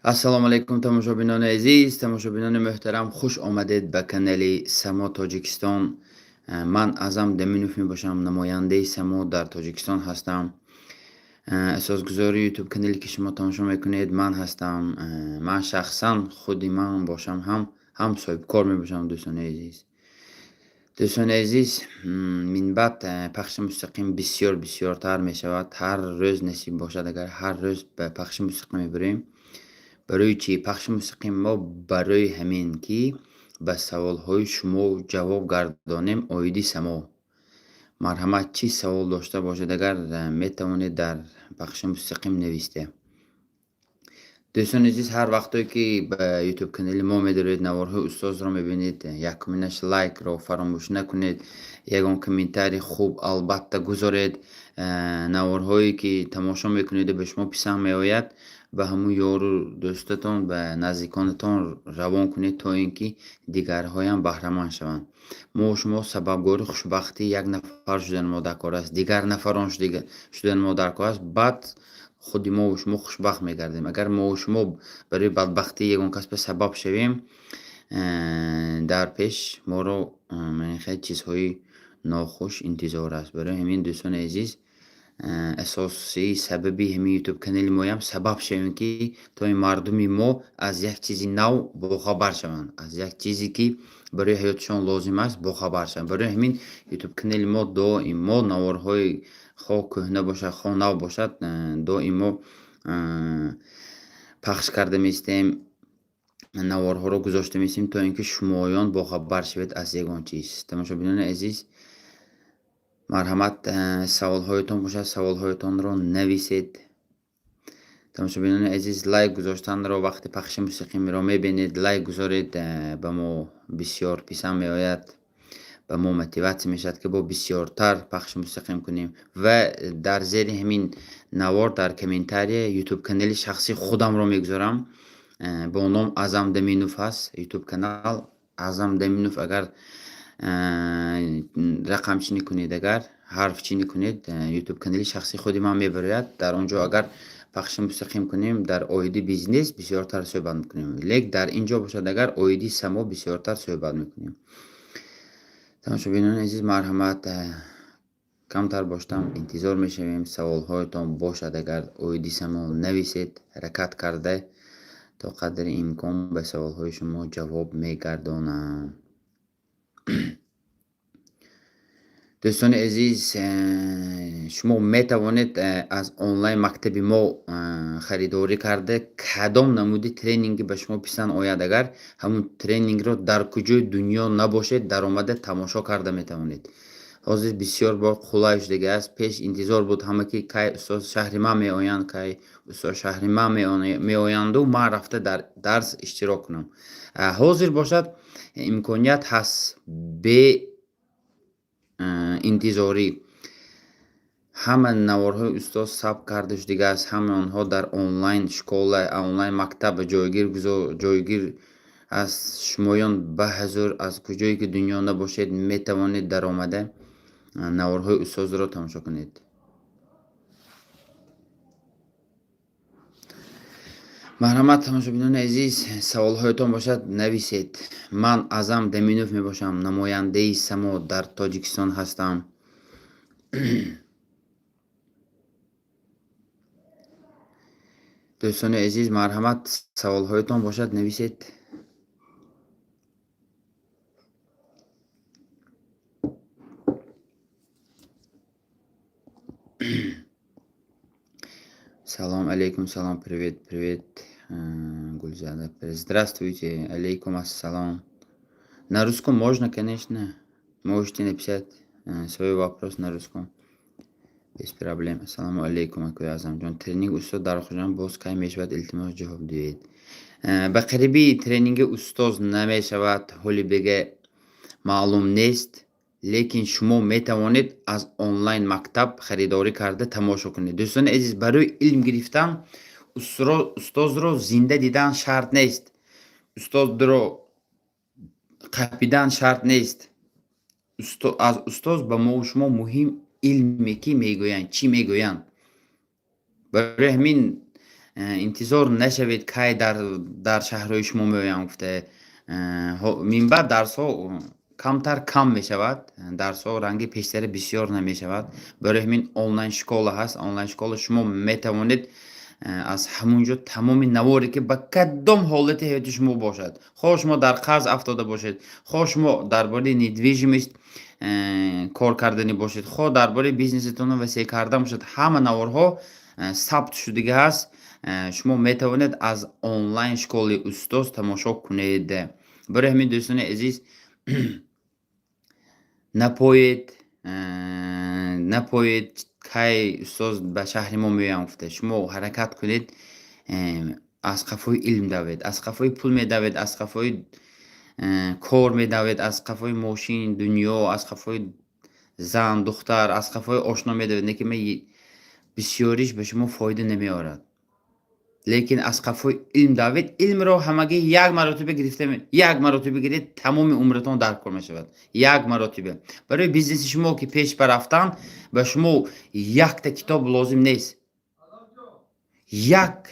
ассалому алайкум тамошобинони азиз, тамошобинони муҳтарам, хуш омадед ба канали Само Тоҷикистон. Ман Азам Даминов мебошам, намояндаи Само дар Тоҷикистон ҳастам. асосгузори ютуб канале ки шумо тамошо мекунед ман ҳастам. Ман шахсан худи ман бошам ҳам соҳибкор мебошам. дӯстони азиз, минбаъд пахши мустақим бисёртар мешавад. ҳар рӯз насиб бошад, агар ҳар рӯз ба пахши мустақим мебурем. барои чӣ пахши мустақим? Мо барои ҳамин ки ба саволҳои шумо ҷавоб гардонем оиди Само. марҳамат, чӣ савол дошта бошед, агар метавонед дар пахши мустақим нависте. дӯстони азиз, ҳар вақтое ки ба ютуб канали мо медоред, наворҳои устозро мебинед, якуминаш лайкро фаромӯш накунед, ягон комментари хуб албатта гузоред. наворҳое ки тамошо мекунед ба шумо писанд меояд, ба ҳамун ёру дӯстатон, ба наздиконатон равон кунед, то ин ки дигарҳоям баҳраманд шаванд. мо шумо сабабгори хушбахтии як нафар шудани мо дар кор аст, дигар нафарон шудани мо дар кор аст. баъд худи мо шумо хушбахт мегардем. агар мо шумо барои бадбахтии ягон кас ба сабаб шавем, дар пеш моро хеле чизҳои нохуш интизор аст. барои ҳамин дӯстони азиз, асосии сабаби ҳамин ютуб канали моям сабаб шавем ки то ин мардуми мо аз як чизи нав бохабар шаванд, аз як чизе ки барои ҳаётишон лозим аст бохабар шаванд. барои ҳамин ютуб канали мо доимо наворҳои хо кӯҳна бошад, хо нав бошад, доимо пахш карда меистем, наворҳоро гузошта меистем, то ин ки шумоён бохабар шавед аз ягон чиз. тамошобинони азиз, марҳамат, саволҳоятон бошад, саволҳоятонро нависед. тамошобинони азиз, лайк гузоштанро вақти пахши мустақимро мебинед, лайк гузоред, ба мо бисёр писанд меояд, ба мо мотиватсия мешавад ки бо бисёртар пахши мустақим кунем. ва дар зери ҳамин навор дар комментария ютуб канали шахси худамро мегузорам, бо ном Азам Даминов ҳаст ютуб канал. Азам Даминов, агар рақамчинӣ кунед, агар ҳарфчинӣ кунед, ютуб канали шахси худи ман мебарояд. дар он ҷо агар пахши мустақим кунем, дар оиди бизнес бисёртар суҳбат мекунем, лек дар ин ҷо бошад, агар оиди Само бисёртар суҳбат мекунем. тамошобинони азиз, марҳамат, камтар боштам интизор мешавем. саволҳоятон бошад, агар оиди Само нависед, ҳаракат карда то қадри имкон ба саволҳои шумо ҷавоб мегардонам. дӯстони азиз, шумо метавонед аз онлайн мактаби мо харидорӣ карда кадом намуди тренинги ба шумо писанд ояд, агар ҳамун тренингро дар куҷои дунё набошед, даромада тамошо карда метавонед. ҳозир бисёр бор қулай шудагӣ аст. пеш интизор буд ҳама ки кай устоз шаҳри ман меоянд, кай устоз шаҳри ман меоянду ман рафта дар дарс иштирок кунам. ҳозир бошад имконият ҳаст бе интизорӣ. ҳама наворҳои устоз сабт карда шудагааст. ҳама онҳо дар онлайн школа, онлайн мактаб ҷойгир аст. шумоён ба ҳазур аз куҷое ки дунё набошед, метавонед даромада наворҳои устозро тамошо кунед. марҳамат, тамошобинони азиз, саволҳоятон бошад, нависед. ман Азам Даминов мебошам, намояндаи Само дар Тоҷикистон ҳастам. дӯстони азиз, марҳамат, саволҳоятон бошад, нависед. Салом алейкум, салом, привет, Гульзада. Здравствуйте, алейкум ассалам. На русском можно, конечно. Можете написать свой вопрос на русском. Без проблем. Ассаламу алейкум, акуи Азамҷон. Тренинг устод дар Охирҷон боз кай мешавад? Илтимос ҷавоб диҳед. ба қарибӣ тренинги устоз намешавад, ҳоли бега маълум нест, лекин шумо метавонед аз онлайн мактаб харидорӣ карда тамошо кунед. дӯстони азиз, барои илм гирифтан устозро зинда дидан шарт нест. устозро қапидан шарт нест. аз устоз ба мо шумо муҳим илме ки мегӯянд, чӣ мегӯянд. барои ҳамин интизор нашавед кай дар шаҳрҳои шумо меоям гуфта минбаъд дарсҳо кам мешавад, дарсҳо ранги пештари бисёр намешавад. Барои ҳамин онлайн школа ҳаст. Онлайн школа шумо метавонед аз ҳамунҷо тамоми наворе ки ба кадом ҳолати ҳаёти шумо бошад, хоҳ шумо дар қарз афтода бошед, хоҳ шумо дар бораи недвижимост кор кардани бошед, хоҳ дар бораи бизнесатон васеъ кардан бошад, ҳама наворҳо сабт шудагӣ ҳаст. шумо метавонед аз онлайн школи устоз тамошо кунед. Барои ҳамин дӯстони азиз, напоед кай устоз ба шаҳри мо меоям гуфта. Шумо ҳаракат кунед, аз қафои илм давед, аз қафои пул медавед, аз қафои кор медавед, аз қафои мошин, дунё, аз қафои зан, духтар, аз қафои ошно медавед. Не ки бисёриш ба шумо фоида намеорад. лекин аз қафои илм давед, илмро ҳамагӣ як маротиба гирифта, як маротиба гиред, тамоми умратон дар кор мешавад. Як маротиба. Барои бизнеси шумо ки пеш барафтан, ба шумо якта китоб лозим нест. Як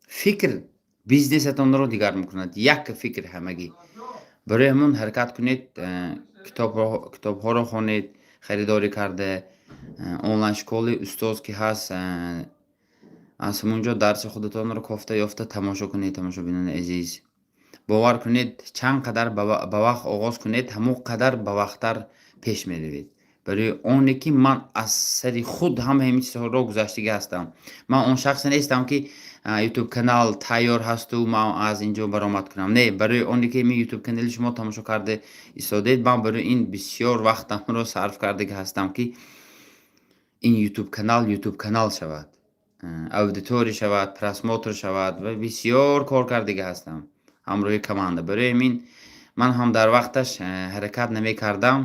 фикр бизнесатонро дигар мекунад. Як фикр ҳамагӣ. барои ҳамон ҳаракат кунед, китобҳоро хонед, харидорӣ карда, онлайн школи устоз ки ҳаст, аз ҳамунҷо дарси худатонро кофта ёфта тамошо кунед. Тамошобинони азиз, бовар кунед, чанд қадар ба вақт оғоз кунед, ҳамон қадар ба вақттар пеш меравед. барои оне ки ман аз сари худ ҳама ҳамин чизҳоро гузаштагӣ ҳастам. Ман он шахсе нестам ки ютуб канал тайёр ҳасту ман аз инҷо баромад кунам. Не, барои оне ки ми ютуб канали шумо тамошо карда истодед, ман барои ин бисёр вақтамро сарф кардагӣ ҳастам ки ин ютуб канал шавад, аудитория шавад, просмотр шавад ва бисёр кор кардагӣ ҳастам ҳамроҳи команда. барои ҳамин ман ҳам дар вақташ ҳаракат намекардам.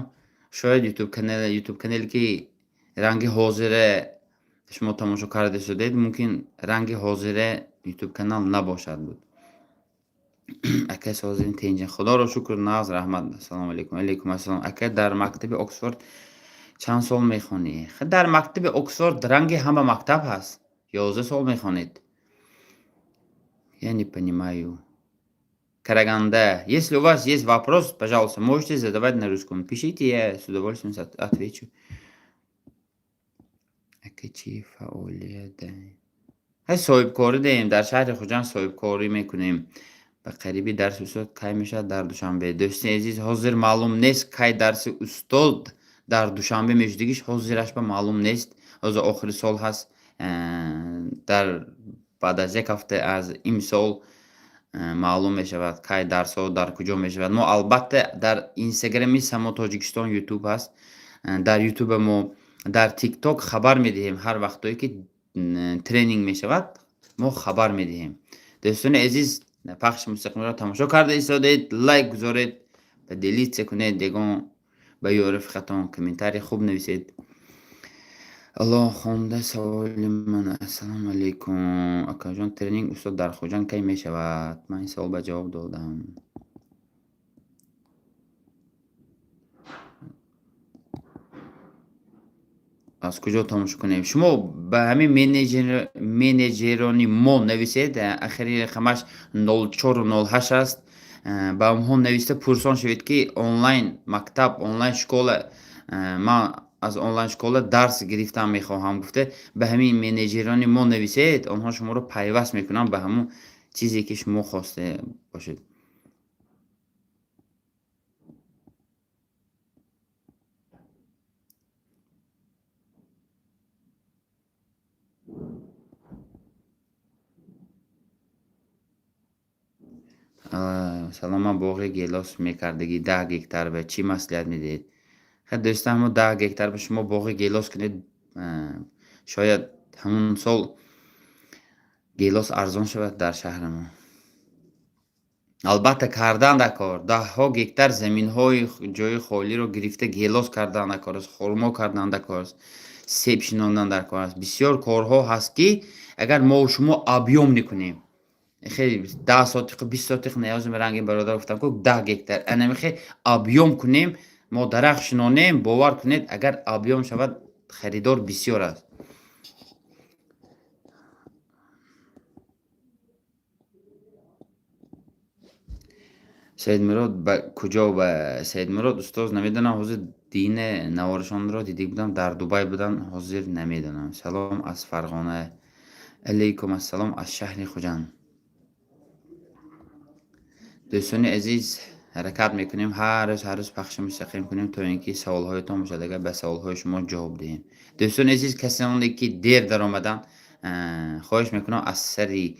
шояд ютуб канале ки ранги ҳозира шумо тамошо карда истодед, мумкин ранги ҳозира ютуб канал набошад буд. ака созин тенҷан, худоро шукр, нағз, раҳмат. ассалому алайкум. алайкум ассалом. ака дар мактаби Оксфорд чанд сол мехонӣ? дар мактаби Оксфорд ранги ҳама мактаб ҳаст. 11 сол мехонед. Я не понимаю. Караганда, если у вас есть вопрос, пожалуйста, можете задавать на русском. Пишите, я с удовольствием отвечу. Акачи фаъолият дорем. соҳибкорӣ дорем. Дар шаҳри Хуҷанд соҳибкорӣ мекунем. ба қариби дарси устод кай мешавад? Дар душанбе. дӯстони азиз, ҳозир маълум нест кай дарси устод дар душанбе мешудагиш. ҳозираш ба маълум нест. ҳозир охири сол ҳаст. дар баъд аз як ҳафта аз имсол маълум мешавад кай дарсҳо дар куҷо мешавад. мо албатта дар инстаграми Само Тоҷикистон ютуб ҳаст. дар ютуба мо дар тикток хабар медиҳем. ҳар вақтое ки тренинг мешавад, мо хабар медиҳем. дӯстони азиз, пахши мустақимро тамошо карда истодед, лайк гузоред, ба делитсия кунед, ягон ба ёрифиқатон комментарий хуб нависед. аллоҳ хонда саволи ман. ассалому алайкум. акаҷон, тренинг устод дар Хуҷанд кай мешавад? ман ин савол ба ҷавоб додам. аз куҷо тамошо кунем? шумо ба ҳамин менеҷерони мо нависед. ахири рақамаш 0408 аст. ба онҳо нависта пурсон шавед ки онлайн мактаб, онлайн школа, ман аз онлайн школа дарс гирифтан мехоҳам гуфта, ба ҳамин менеҷерони мо нависед. онҳо шуморо пайваст мекунанд ба ҳамун чизе ки шумо хоста бошед. салом, ман боғи гелос мекардагӣ 10 гектар ба чӣ маслиҳат медиҳед? дӯстам, 10 гектар ба шумо боғи гелос кунед, шояд ҳамун сол гелос арзон шавад дар шаҳри мо. албатта кардан дар кор, 10 гектар заминҳои ҷои холиро гирифта гелос кардан дар кор аст, хурмо кардан дар кор аст, себ шинондан дар кор аст. бисёр корҳо ҳаст ки агар мо шумо абъём накунем, хеле 10 сотиқ 20 сотиқ неёзим. ранги бародар гуфтам ку 10 гектар анамихе абъём кунем, мо дарахт шинонем, бовар кунед, агар абъём шавад, харидор бисёр аст. سید مراد به کجا و سید مراد استاد نمیدونم حاضر دین نوارشان را دیده بودم در دبی بودن حاضر نمیدونم. سلام از فرغانه. علیکم السلام از شهر خوجند. دوستان عزیز حرکت میکنیم هر روز پخش مستقیم کنیم تا اینکه سوال هایتان باشد اگر به سوال های شما جواب دهیم. دوستان عزیز کسانی که دیر در آمدن خواهش میکنم از سری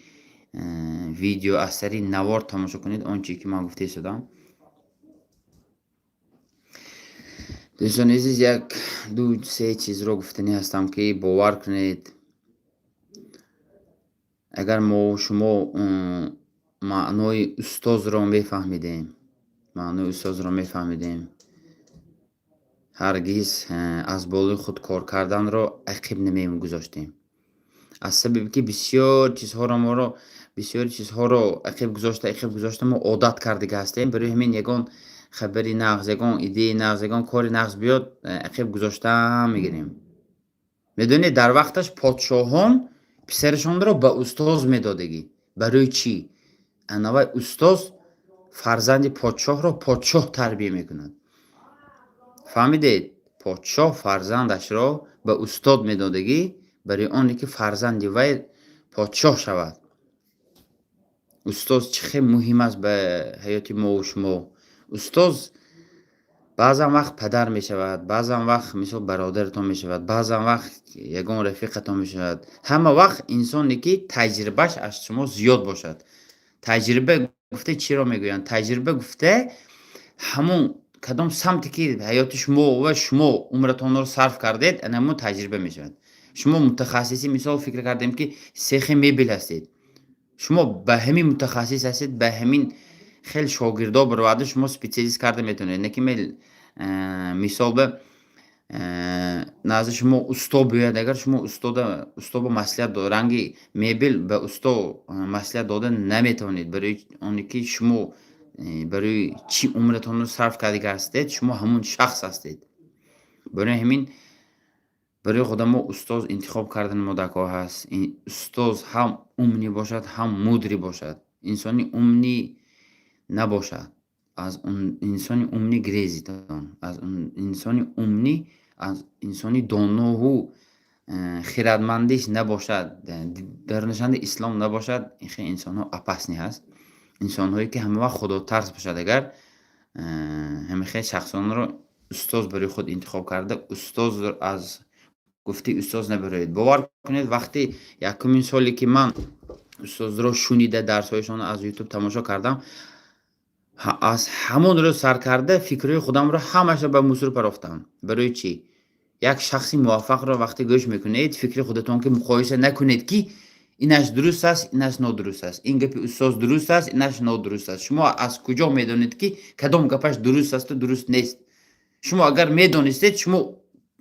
ویدیو از سری نوار تماشا کنید آنچه که من گفته شدم. دوستان عزیز یک دو سه چیز رو گفتنی هستم که باور کنید اگر ما شما معنای استاد را میفهمیدیم هرگز از بالای خود کار کردن را عقب نمیگذاشتیم. از سبب که بسیار چیزها را عقب گذاشته ما عادت کرده هستیم. برای همین یگان خبری نغز یگان ایده نغز یگان کار نغز بیاد عقب گذاشته میگیریم. میدونید در وقتش پادشاهان پسرشان را به استاد میدادگی. برای چی؟ انوای استاد فرزند پادشاه را پادشاه تربیه میکند. فهمیدید؟ پادشاه فرزندش را به استاد میدادگی برای آنی که فرزند وی پادشاه شود. استاد چه مهم است به حیات ما و شما. استاد بعضا وقت پدر می شود، بعضا وقت مثل برادرتان می شود، بعضا وقت یگان رفیقتان می شود. همه وقت انسانی که تجربهش از شما زیاد باشد. تجربه گفته چی را میگویند؟ تجربه گفته همون کدام سمتی که حیات شما و شما عمرتان رو صرف کردید همون تجربه می شود. شما متخصصی مثال فکر کردیم که سیخ میبل هستید، شما به همین متخصص هستید، به همین خیلی شاگردا برواده شما سپیشالیست کرده میتونید. نه که مثال به نزد شما استاد بیاید، اگر شما استاد با مصلحت داد رنگ میبل به استاد مصلحت داده نمیتونید. برای اونی که شما برای چی عمرتون رو صرف کرده هستید شما همون شخص هستید. برای همین برای خود ما استاد انتخاب کردن مدکا هست. این استاد هم امنی باشد هم مدری باشد. انسانی امنی نباشد، از اون انسانی امنی گریزیدان، از اون انسانی امنی از انسانی دانا و خردمندیش نباشد، در نشان اسلام نباشد. این خیلی انسان ها اپسنی هست. انسان هایی که همه وقت خدا ترس باشد. اگر همه خیلی شخصان رو استاد برای خود انتخاب کرده استاد از گفتی استاد نبرید. باور کنید وقتی یکمین سالی که من استاد رو شنیده درس هایشان از یوتیوب تماشا کردم از همون رو سر کرده فکری خودم رو همش به موسر پرافتم. برای چی؟ یک شخصی موفق رو وقتی گوش میکنید فکر خودتون که مقایسه نکنید که اینش درست است اینش نادرست است، این گپ استاد درست است اینش نادرست است. شما از کجا میدونید که کدام گپش درست است و درست نیست؟ شما اگر میدونستید شما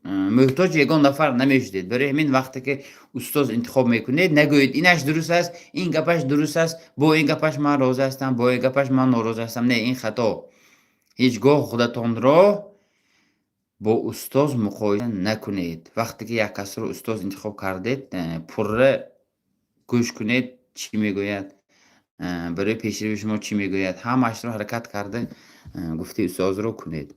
محتاج یگان نفر نمیشدید. برای همین وقتی که استاد انتخاب میکنید نگویید اینش درست است این گپش درست است، با این گپش من راضی هستم با این گپش من ناراضی هستم. نه، این خطا. هیچگاه خودتان را با استاد مقایسه نکنید. وقتی که یک کس رو استاد انتخاب کردید پره گوش کنید چی میگوید، برای پیشروی شما چی میگوید، همش رو حرکت کرده گفته استاد رو کنید.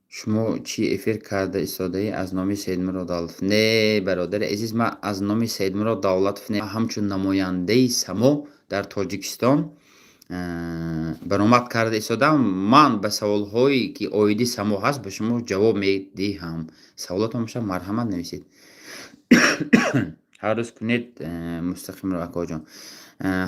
شما چی افیر کرده استاده ای از نام سید مراد دولت؟ نه برادر عزیز، من از نام سید مراد دولت همچون نماینده سمو در تاجیکستان برآمد کرده استادم. من به سوال هایی که آیدی سمو هست به شما جواب میدهم. سوالات همشه مرحمت نویسید. هر روز کنید مستقیم رو اکا جان.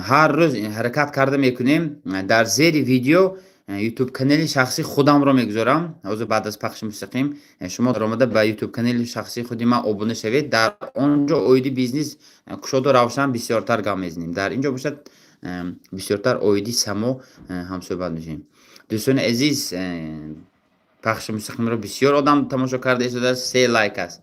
هر روز حرکت کرده میکنیم. در زیر ویدیو یوتیوب کانال شخصی خودم رو میگذارم. حاضر بعد از پخش مستقیم شما در آمده به یوتیوب کانال شخصی خودی من ابونه شوید. در اونجا اویدی بیزنس کشود و روشن بسیارتر گام میزنیم. در اینجا باشد بسیارتر اویدی سمو هم صحبت میشیم. دوستان عزیز پخش مستقیم رو بسیار آدم تماشا کرده است. 3 لایک است.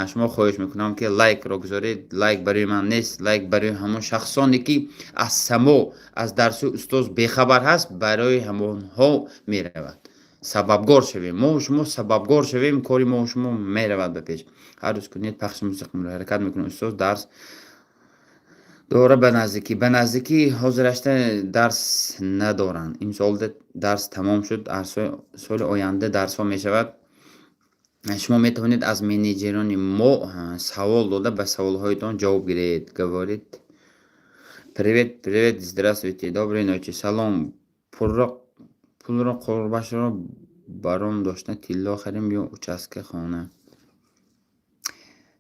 شما خواهش میکنم که لایک رو گذارید. لایک برای من نیست، لایک برای همون شخصانی که از سمو از درس استاد بخبر هست برای همون ها میرود. сабабгор шавем. Мо шумо сабабгор шавем, кори мо шумо меравад ба пеш. ҳар рӯз кунед, пахши мустақимро ҳаракат мекунед. устоз дарс дора ба наздикӣ ҳозир ашта дарс надоранд. Имсол дарс тамом шуд, соли оянда дарсҳо мешавад. шумо метавонед аз менеҷерони мо савол дода ба саволҳоятон ҷавоб гиред. Говорит: привет, здравствуйте, доброй ночи, салом, пулро қурбашро баром дошта тилло харем ё участка хона.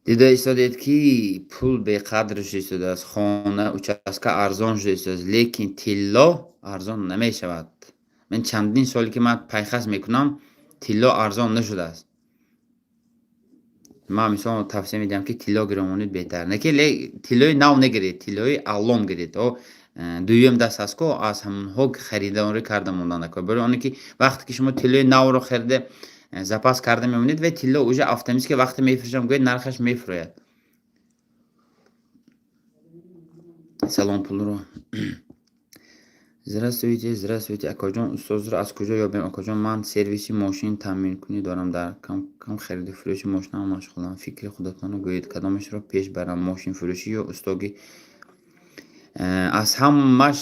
дида истодед ки пул беқадр шудааст, хона, участка арзон шудааст, лекин тилло арзон намешавад. мен чандин соле ки ман пайхас мекунам, тилло арзон нашудааст. ман мисол тавсия медиҳам ки тилло гиромонид беҳтар. Не ки тиллои нав негиред, тиллои аллом гиред. дуюм даст аст ко аз ҳамонҳо харидорӣ карда монда накунед. барои оне ки вақте ки шумо тиллои навро хериде запас карда мемонед ва тилло уже автоматики вақте мефурӯшам гӯед нархаш мефурӯяд. салом пулро. Здравствуйте, акоҷон, устозро аз куҷо ёбем? Акоҷон, ман сервиси мошин таъминкунӣ дорам, дар кам хариду фурӯши мошинам машғулам. фикри худатонро гӯед, кадомашро пеш барам, мошинфурӯшӣ ё устогӣ? аз ҳамаш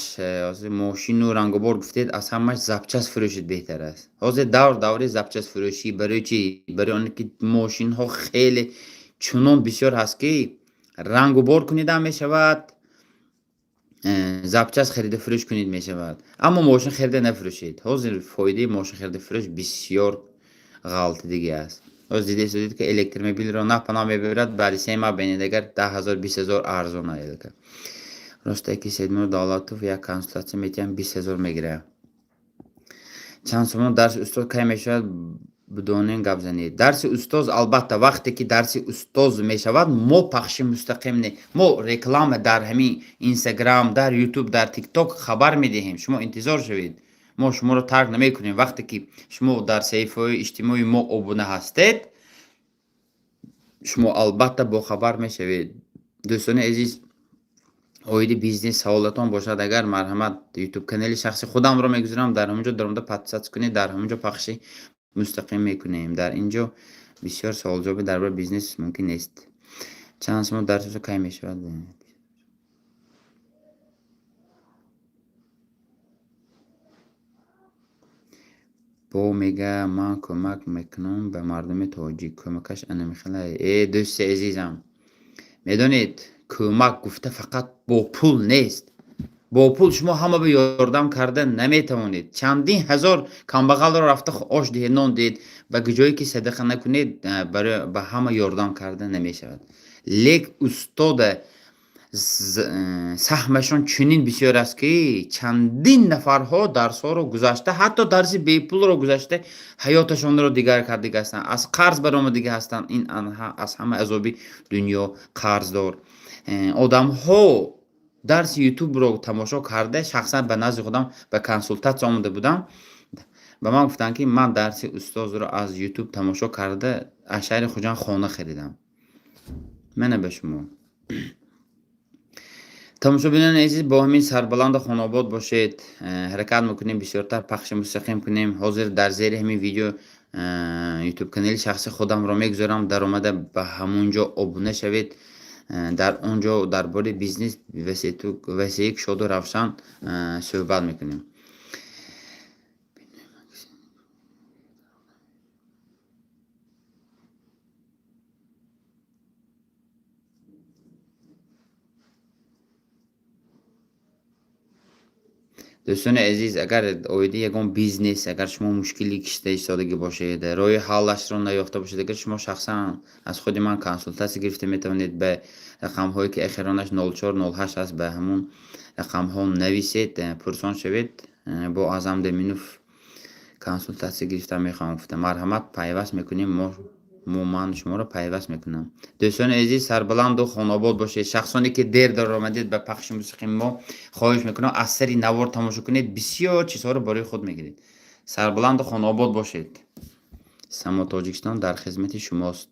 мошину рангобор гуфтед, аз ҳамаш запчаст фурӯшид беҳтар аст. ҳозир даври запчастфурӯшӣ. Барои чӣ? Барои оне ки мошинҳо хеле чунон бисёр ҳаст ки рангобор кунидам мешавад, запчаст харида фурӯш кунид мешавад. Аммо мошин харида нафурӯшед. ҳозир фоидаи мошин харида фурӯш бисёр ғалтидагӣ аст. ҳозир дидед ки электромобилро напана мебарад, баъди 3 моҳ бинед агар 10,000 20,000 арзон аелка. росте ки Седмур Давлатов як консультатсия метиҳам 20,000 мегирад. чанд сомон дарси устоз кай мешавад? Бидонен гап занед. дарси устоз албатта вақте ки дарси устоз мешавад, мо пахши мустақим не, мо реклама дар ҳамин Instagram, дар YouTube, дар TikTok хабар медиҳем. шумо интизор шавед. мо шуморо тарк намекунем. вақте ки шумо дар саҳифаҳои иҷтимоӣ мо обуна ҳастед, шумо албатта бохабар мешавед. дӯстони азиз, оиди бизнес саволатон бошад, агар марҳамат YouTube канали шахси худамро мегузорам, дар ҳамонҷо даромада подписатсия кунед, дар ҳамонҷо пахши мустақим мекунем. дар инҷо бисёр саволҷавоби дар бораи бизнес мумкин нест. чанд сомон дарсо кай мешавад? бо мега ман кӯмак мекунам ба мардуми тоҷик. кӯмакаш анамихела. дӯсти азизам, медонед кӯмак гуфта фақат бо пул нест. бо пул шумо ҳамаро ёрдам карда наметавонед. чандин ҳазор камбағалро рафта ош диҳед, нон диҳед, ба ҷое ки садақа накунед, ба ҳама ёрдам карда намешавад. лек устода саҳмашон чунин бисёр аст ки чандин нафарҳо дарсҳоро гузашта, ҳатто дарси бепулро гузашта ҳаёташонро дигар кардага ҳастанд, аз қарз баромадага ҳастанд. ин аз ҳама азоби дунё қарздор одамҳо дарси ютубро тамошо карда, шахсан ба назди худам ба консультатсия омада будам, ба ман гуфтанд ки ман дарси устозро аз ютуб тамошо карда аз шаҳри хуҷанд хона харидам. мана ба шумо тамошобинони азиз, бо ҳамин сарбаланду хонобод бошед. ҳаракат мекунем бисёртар пахши мустақим кунем. ҳозир дар зери ҳамин видео ютуб канали шахси худамро мегузорам, даромада ба ҳамонҷо обуна шавед. дар он ҷо дар бораи бизнес васеик шоду равшан суҳбат мекунем. дӯстони азиз, агар оиди ягон бизнес, агар шумо мушкили кишида истодагӣ бошед, роҳи ҳаллашро наёфта бошед, агар шумо шахсан аз худи ман консультатсия гирифта метавонед, ба рақамҳое ки ахиронаш 0408 аст, ба ҳамон рақамҳо нависед, пурсон шавед. бо Аъзам Деминов консультатсия гирифта мехоҳам гуфта. марҳамат, пайваст мекунем. ман шуморо пайваст мекунам. дӯстони азиз, сарбаланду хонобод бошед. шахсоне ки дер дар омадед ба пахши мусиқи мо, хоҳиш мекунам аз сари навор тамошо кунед, бисёр чизҳоро барои худ мегиред. сарбаланду хонобод бошед. Само Тоҷикистон дар хизмати шумост.